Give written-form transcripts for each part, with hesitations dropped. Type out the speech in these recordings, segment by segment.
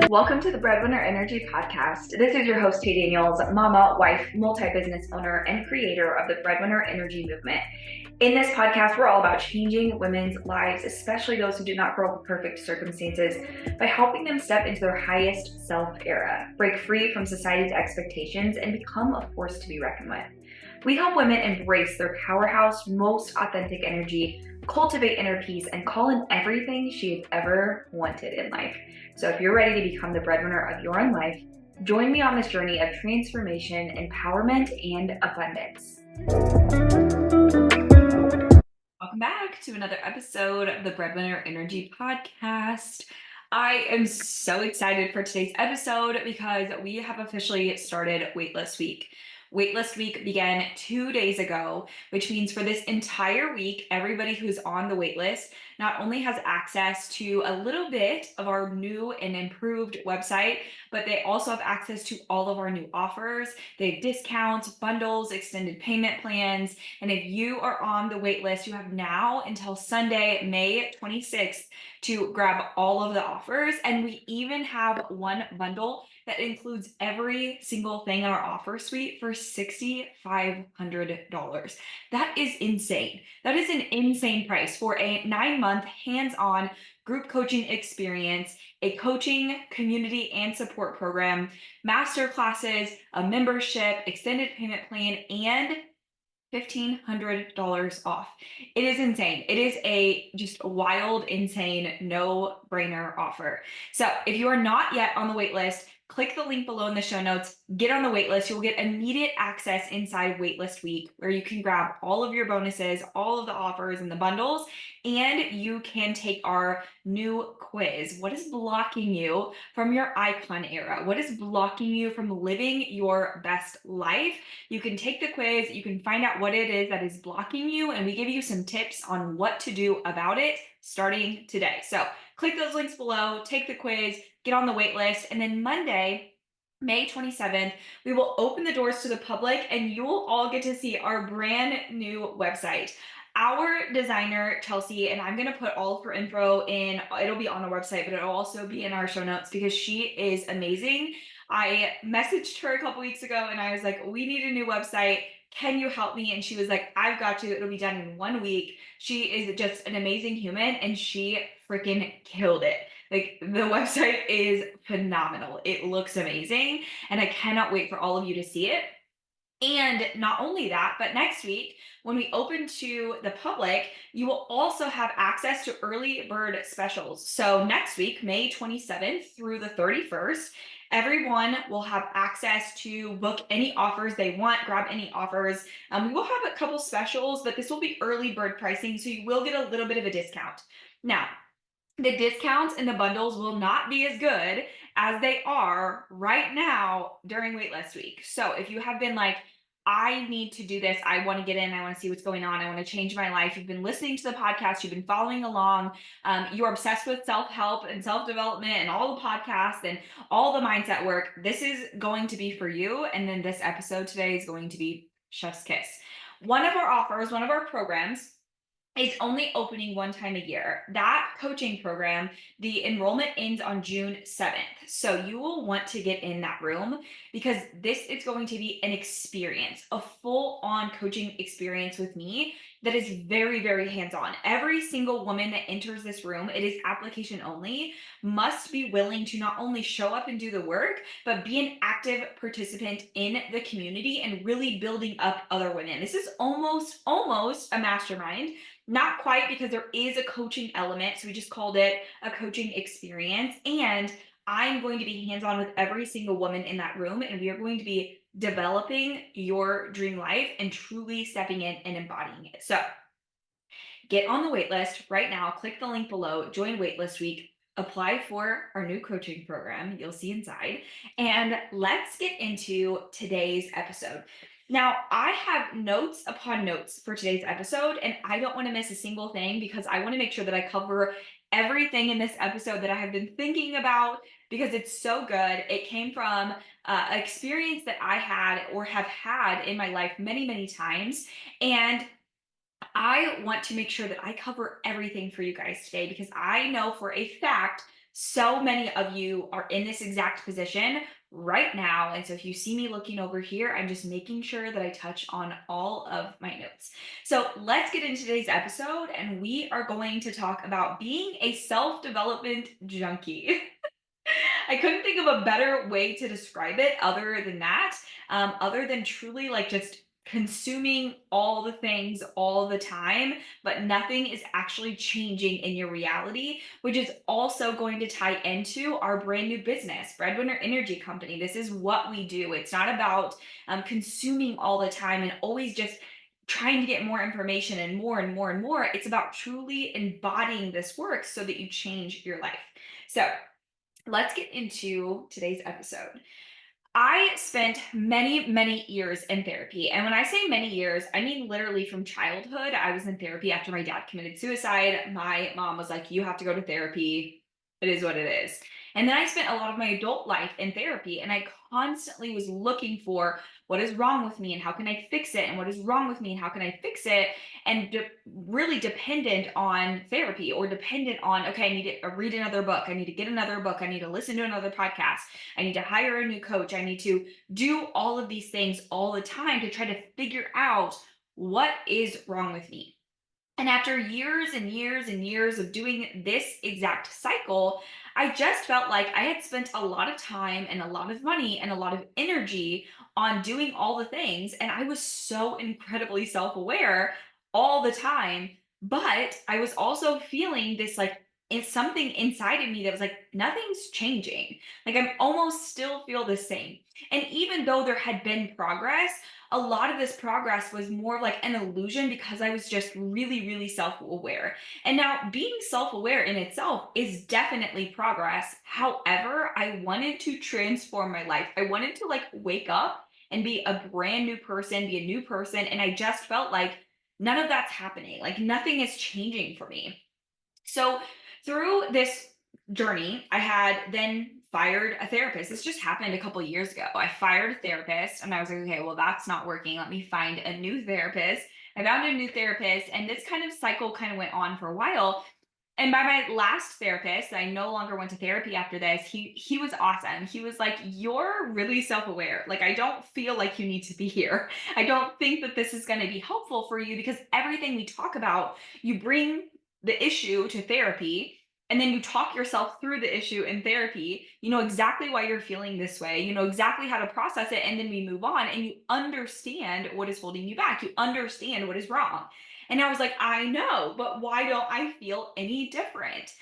Welcome to the Breadwinner Energy Podcast. This is your host, Tay Daniels, mama, wife, multi-business owner, and creator of the Breadwinner Energy movement. In this podcast, we're all about changing women's lives, especially those who do not grow up with perfect circumstances, by helping them step into their highest self era, break free from society's expectations, and become a force to be reckoned with. We help women embrace their powerhouse, most authentic energy, cultivate inner peace, and call in everything she has ever wanted in life. So if you're ready to become the breadwinner of your own life, join me on this journey of transformation, empowerment, and abundance. Welcome back to another episode of the Breadwinner Energy Podcast. I am so excited for today's episode because we have officially started Waitlist Week. Waitlist Week began 2 days ago, which means for this entire week, everybody who's on the waitlist not only has access to a little bit of our new and improved website, but they also have access to all of our new offers. They have discounts, bundles, extended payment plans. And if you are on the waitlist, you have now until Sunday, May 26th to grab all of the offers. And we even have one bundle that includes every single thing in our offer suite for $6,500. That is insane. That is an insane price for a 9-month hands-on group coaching experience, a coaching community and support program, master classes, a membership, extended payment plan, and $1,500 off. It is insane. It is a just wild, insane, no-brainer offer. So if you are not yet on the wait list, click the link below in the show notes, get on the wait list. You'll get immediate access inside Waitlist Week where you can grab all of your bonuses, all of the offers and the bundles, and you can take our new quiz. What is blocking you from your icon era? What is blocking you from living your best life? You can take the quiz, you can find out what it is that is blocking you, and we give you some tips on what to do about it starting today. So click those links below, take the quiz, get on the wait list, and then Monday, May 27th, we will open the doors to the public and you will all get to see our brand new website. Our designer, Chelsea, and I'm going to put all of her info in, it'll be on our website, but it'll also be in our show notes because she is amazing. I messaged her a couple weeks ago and I was like, we need a new website. Can you help me? And she was like, I've got you. It'll be done in 1 week. She is just an amazing human and she freaking killed it. Like the website is phenomenal. It looks amazing and I cannot wait for all of you to see it. And not only that, but next week, when we open to the public, you will also have access to early bird specials. So next week, May 27th through the 31st, everyone will have access to book any offers they want, grab any offers. We will have a couple specials, but this will be early bird pricing, so you will get a little bit of a discount. Now, the discounts and the bundles will not be as good as they are right now during Waitlist Week. So if you have been like, I need to do this, I want to get in, I want to see what's going on, I want to change my life, you've been listening to the podcast, you've been following along, you're obsessed with self-help and self-development and all the podcasts and all the mindset work, this is going to be for you. And then this episode today is going to be chef's kiss. One of our offers, one of our programs, it's only opening one time a year. That coaching program, the enrollment ends on June 7th. So you will want to get in that room because this is going to be an experience, a full-on coaching experience with me that is very, very hands-on. Every single woman that enters this room, it is application only, must be willing to not only show up and do the work, but be an active participant in the community and really building up other women. This is almost a mastermind. Not quite, because there is a coaching element. So we just called it a coaching experience. And I'm going to be hands-on with every single woman in that room. And we are going to be developing your dream life and truly stepping in and embodying it. So get on the wait list right now. Click the link below. Join Waitlist Week. Apply for our new coaching program. You'll see inside. And let's get into today's episode. Now, I have notes upon notes for today's episode, and I don't want to miss a single thing because I want to make sure that I cover everything in this episode that I have been thinking about because it's so good. It came from an experience that I had or have had in my life many, many times. And I want to make sure that I cover everything for you guys today because I know for a fact So many of you are in this exact position right now. And so if you see me looking over here, I'm just making sure that I touch on all of my notes. So let's get into today's episode, and we are going to talk about being a self development junkie. I couldn't think of a better way to describe it other than that, other than truly like just consuming all the things all the time, but nothing is actually changing in your reality, which is also going to tie into our brand new business, Breadwinner Energy Company. This is what we do. It's not about consuming all the time and always just trying to get more information and more and more and more. It's about truly embodying this work so that you change your life. So, let's get into today's episode. I spent many, many years in therapy. And when I say many years, I mean literally from childhood. I was in therapy after my dad committed suicide. My mom was like, "You have to go to therapy. It is what it is." And then I spent a lot of my adult life in therapy, and I constantly was looking for what is wrong with me and how can I fix it, and what is wrong with me and how can I fix it, and really dependent on therapy, or dependent on, okay, I need to read another book, I need to get another book, I need to listen to another podcast, I need to hire a new coach, I need to do all of these things all the time to try to figure out what is wrong with me. And after years and years and years of doing this exact cycle, I just felt like I had spent a lot of time and a lot of money and a lot of energy on doing all the things. And I was so incredibly self aware all the time. But I was also feeling this like, it's something inside of me that was like, nothing's changing. Like, I'm almost still feel the same. And even though there had been progress, a lot of this progress was more like an illusion because I was just really, really self aware. And now being self aware in itself is definitely progress. However, I wanted to transform my life. I wanted to like wake up and be a brand new person, be a new person. And I just felt like none of that's happening. Like nothing is changing for me. So through this journey, I had then fired a therapist. This just happened a couple of years ago. I fired a therapist and I was like, okay, well, that's not working. Let me find a new therapist. I found a new therapist, and this kind of cycle kind of went on for a while. And by my last therapist, I no longer went to therapy after this. He was awesome. He was like, "You're really self-aware. Like, I don't feel like you need to be here. I don't think that this is going to be helpful for you because everything we talk about, you bring the issue to therapy, and then you talk yourself through the issue in therapy. You know exactly why you're feeling this way. You know exactly how to process it, and then we move on, and you understand what is holding you back. You understand what is wrong." And I was like, I know, but why don't I feel any different?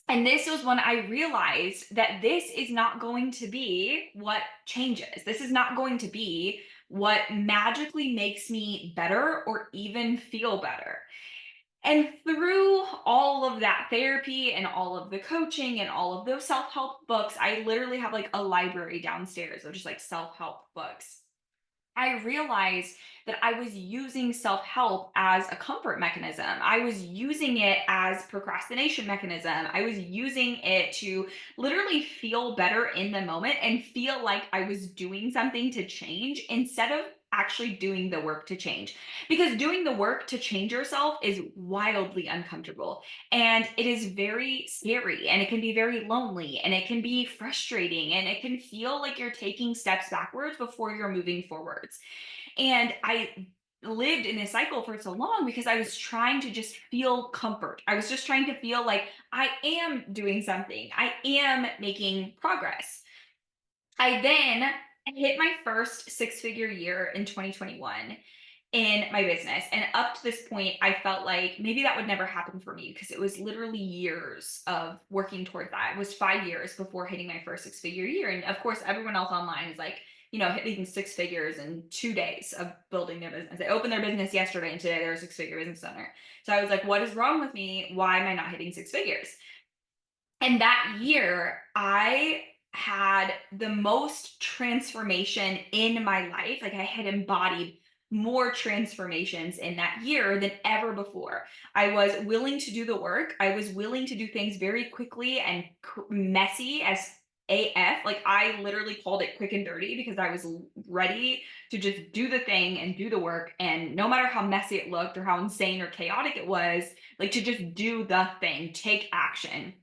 And this was when I realized that this is not going to be what changes. This is not going to be what magically makes me better or even feel better. And through all of that therapy and all of the coaching and all of those self help books, I literally have like a library downstairs of just like self help books. I realized that I was using self help as a comfort mechanism. I was using it as procrastination mechanism. I was using it to literally feel better in the moment and feel like I was doing something to change instead of actually doing the work to change. Because doing the work to change yourself is wildly uncomfortable, and it is very scary, and it can be very lonely, and it can be frustrating, and it can feel like you're taking steps backwards before you're moving forwards. And I lived in this cycle for so long because I was trying to just feel comfort. I was just trying to feel like I am doing something, I am making progress. I then hit my first six-figure year in 2021 in my business. And up to this point, I felt like maybe that would never happen for me because it was literally years of working towards that. It was 5 years before hitting my first six-figure year. And of course, everyone else online is like, hitting six figures in 2 days of building their business. They opened their business yesterday, and today they're a six-figure business owner. So I was like, what is wrong with me? Why am I not hitting six figures? And that year, I had the most transformation in my life. Like, I had embodied more transformations in that year than ever before. I was willing to do the work. I was willing to do things very quickly and messy as AF. Like, I literally called it quick and dirty because I was ready to just do the thing and do the work. And no matter how messy it looked or how insane or chaotic it was, like, to just do the thing, take action.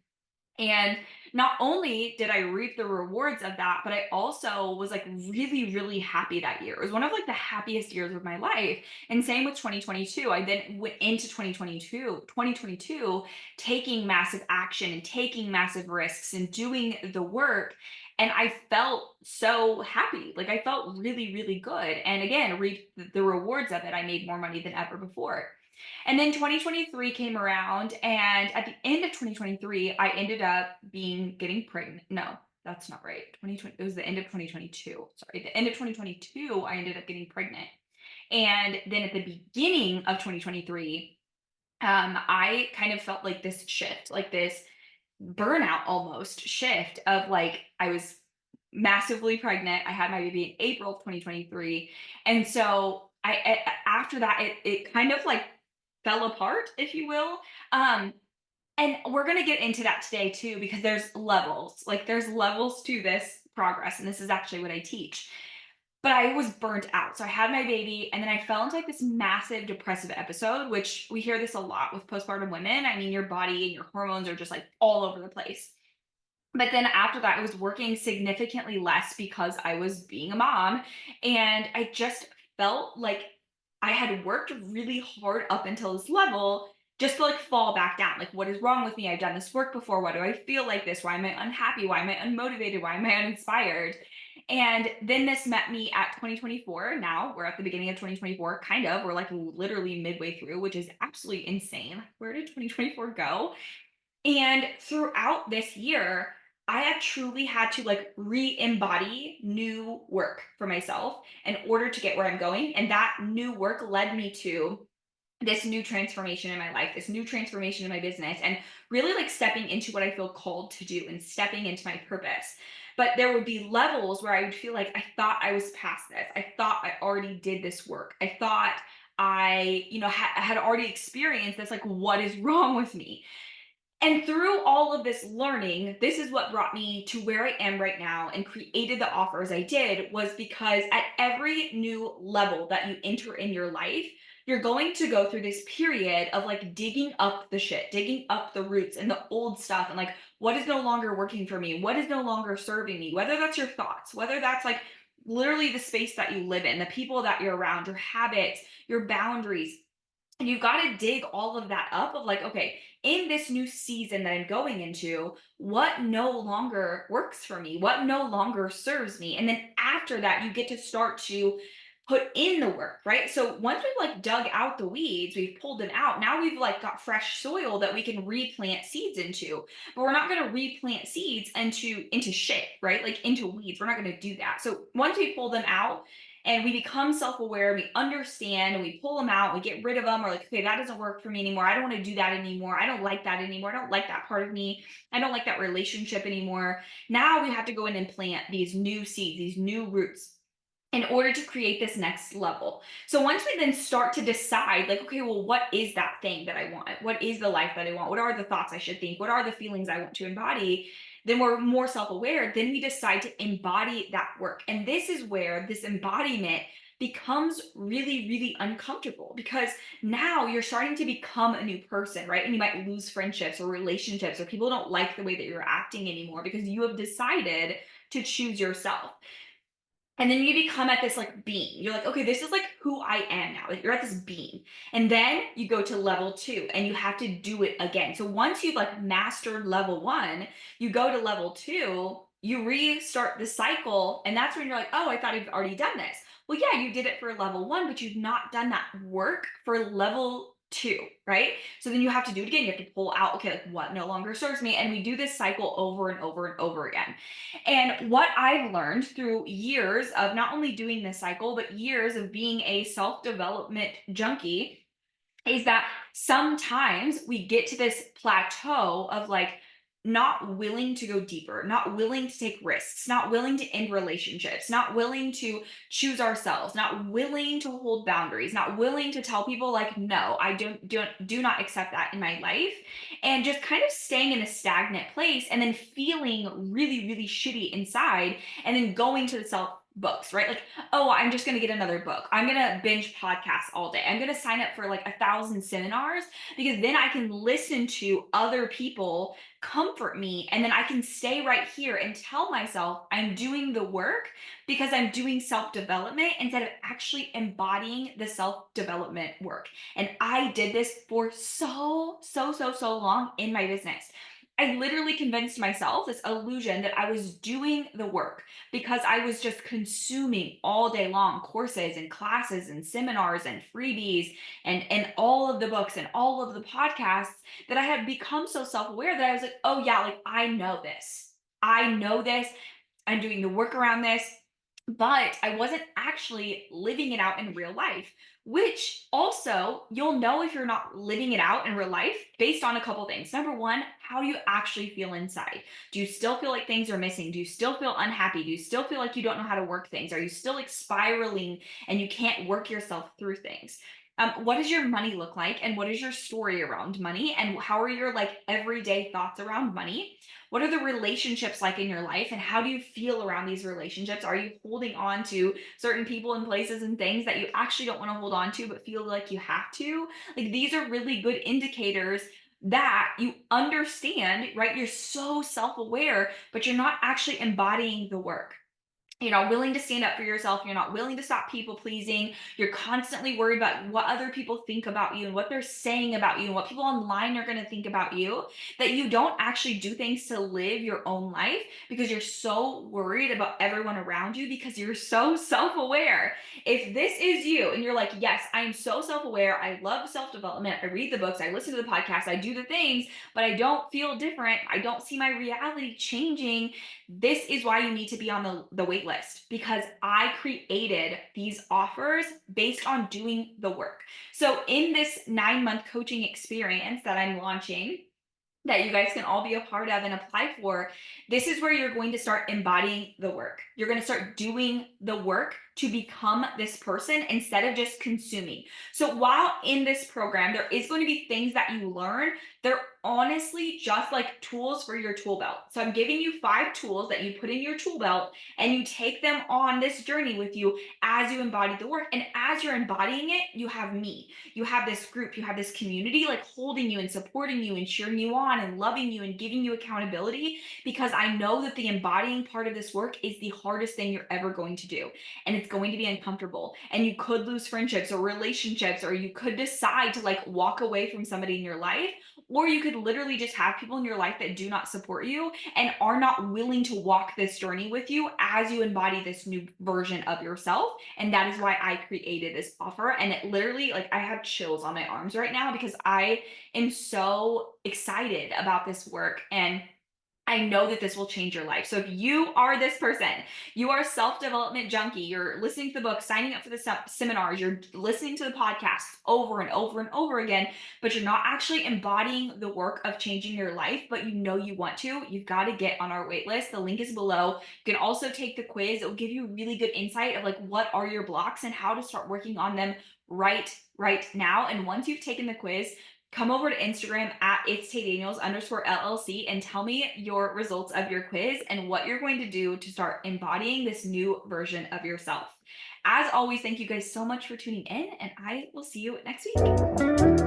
And not only did I reap the rewards of that, but I also was like really, really happy that year. It was one of like the happiest years of my life. And same with 2022. I then went into 2022, taking massive action and taking massive risks and doing the work. And I felt so happy. Like I felt really, really good. And again, reaped the rewards of it. I made more money than ever before. And then 2023 came around, and at the end of 2023, I ended up getting pregnant. No, that's not right. 2020, it was the end of 2022. Sorry, the end of 2022, I ended up getting pregnant. And then at the beginning of 2023, I kind of felt like this shift, like this burnout almost shift of like I was massively pregnant. I had my baby in April of 2023. And so after that it kind of like fell apart, if you will. Um and we're going to get into that today too because there's levels. Like there's levels to this progress, and this is actually what I teach. But I was burnt out. So I had my baby and then I fell into like this massive depressive episode, which we hear this a lot with postpartum women. I mean, your body and your hormones are just like all over the place. But then after that, I was working significantly less because I was being a mom. And I just felt like I had worked really hard up until this level just to like fall back down. Like, what is wrong with me? I've done this work before. Why do I feel like this? Why am I unhappy? Why am I unmotivated? Why am I uninspired? And then this met me at 2024. Now we're at the beginning of 2024, kind of. We're like literally midway through, which is absolutely insane. Where did 2024 go? And throughout this year, I have truly had to like re-embody new work for myself in order to get where I'm going. And that new work led me to this new transformation in my life, this new transformation in my business, and really like stepping into what I feel called to do and stepping into my purpose. But there would be levels where I would feel like I thought I was past this. I thought I already did this work. I thought I had already experienced this. Like, what is wrong with me? And through all of this learning, this is what brought me to where I am right now and created the offers I did was because at every new level that you enter in your life, you're going to go through this period of like digging up the shit, digging up the roots and the old stuff and like what is no longer working for me, what is no longer serving me, whether that's your thoughts, whether that's like literally the space that you live in, the people that you're around, your habits, your boundaries, and you've got to dig all of that up of like, okay, in this new season that I'm going into, what no longer works for me? What no longer serves me? And then after that, you get to start to put in the work, right? So once we've like dug out the weeds, we've pulled them out. Now we've like got fresh soil that we can replant seeds into. But we're not going to replant seeds into shit, right? Like into weeds. We're not going to do that. So once we pull them out, and we become self-aware, we understand, and we pull them out, we get rid of them. Or like, okay, that doesn't work for me anymore. I don't want to do that anymore. I don't like that anymore. I don't like that part of me. I don't like that relationship anymore. Now we have to go in and plant these new seeds, these new roots in order to create this next level. So once we then start to decide, like, okay, well, what is that thing that I want? What is the life that I want? What are the thoughts I should think? What are the feelings I want to embody? Then we're more self aware. Then we decide to embody that work. And this is where this embodiment becomes really, really uncomfortable because now you're starting to become a new person, right? And you might lose friendships or relationships, or people don't like the way that you're acting anymore because you have decided to choose yourself. And then you become at this like being. You're like, okay, this is like who I am now. Like, you're at this being. And then you go to level two and you have to do it again. So once you've like mastered level one, you go to level two, you restart the cycle. And that's when you're like, oh, I thought I've already done this. Well, yeah, you did it for level one, but you've not done that work for level two, right? So then you have to do it again. You have to pull out, okay, like what no longer serves me. And we do this cycle over and over and over again. And what I've learned through years of not only doing this cycle, but years of being a self development junkie is that sometimes we get to this plateau of like not willing to go deeper, not willing to take risks, not willing to end relationships, not willing to choose ourselves, not willing to hold boundaries, not willing to tell people like, no, I do not accept that in my life, and just kind of staying in a stagnant place and then feeling really, really shitty inside, and then going to the self books, right? Like, oh, I'm just going to get another book. I'm going to binge podcasts all day. I'm going to sign up for like 1,000 seminars because then I can listen to other people comfort me. And then I can stay right here and tell myself I'm doing the work because I'm doing self development instead of actually embodying the self development work. And I did this for so long in my business. I literally convinced myself this illusion that I was doing the work because I was just consuming all day long courses and classes and seminars and freebies and all of the books and all of the podcasts that I had become so self-aware that I was like, oh yeah, like I know this. I know this. I'm doing the work around this, but I wasn't actually living it out in real life, which also you'll know if you're not living it out in real life based on a couple things. Number one, how do you actually feel inside? Do you still feel like things are missing? Do you still feel unhappy? Do you still feel like you don't know how to work things? Are you still like spiraling and you can't work yourself through things? What does your money look like? And what is your story around money? And how are your like everyday thoughts around money? What are the relationships like in your life? And how do you feel around these relationships? Are you holding on to certain people and places and things that you actually don't want to hold on to, but feel like you have to? Like these are really good indicators that you understand, right? You're so self aware, but you're not actually embodying the work. You're not willing to stand up for yourself. You're not willing to stop people pleasing. You're constantly worried about what other people think about you and what they're saying about you and what people online are going to think about you. That you don't actually do things to live your own life because you're so worried about everyone around you because you're so self aware. If this is you and you're like, yes, I'm so self aware. I love self development. I read the books. I listen to the podcast. I do the things, but I don't feel different. I don't see my reality changing. This is why you need to be on the wait list because I created these offers based on doing the work. So in this 9-month coaching experience that I'm launching, that you guys can all be a part of and apply for, this is where you're going to start embodying the work. You're going to start doing the work to become this person instead of just consuming. So while in this program, there is going to be things that you learn. They're honestly just like tools for your tool belt. So I'm giving you 5 tools that you put in your tool belt and you take them on this journey with you as you embody the work. And as you're embodying it, you have me. You have this group, you have this community like holding you and supporting you and cheering you on and loving you and giving you accountability because I know that the embodying part of this work is the hardest thing you're ever going to do. And it's going to be uncomfortable. And you could lose friendships or relationships, or you could decide to like walk away from somebody in your life, or you could literally just have people in your life that do not support you and are not willing to walk this journey with you as you embody this new version of yourself. And that is why I created this offer. And it literally, like, I have chills on my arms right now because I am so excited about this work. And I know that this will change your life. So if you are this person, you are a self-development junkie, you're listening to the book, signing up for the seminars, you're listening to the podcasts over and over and over again, but you're not actually embodying the work of changing your life, but you know you want to, you've got to get on our wait list. The link is below. You can also take the quiz. It will give you really good insight of like what are your blocks and how to start working on them right now. And once you've taken the quiz, come over to Instagram at _LLC and tell me your results of your quiz and what you're going to do to start embodying this new version of yourself. As always, thank you guys so much for tuning in, and I will see you next week.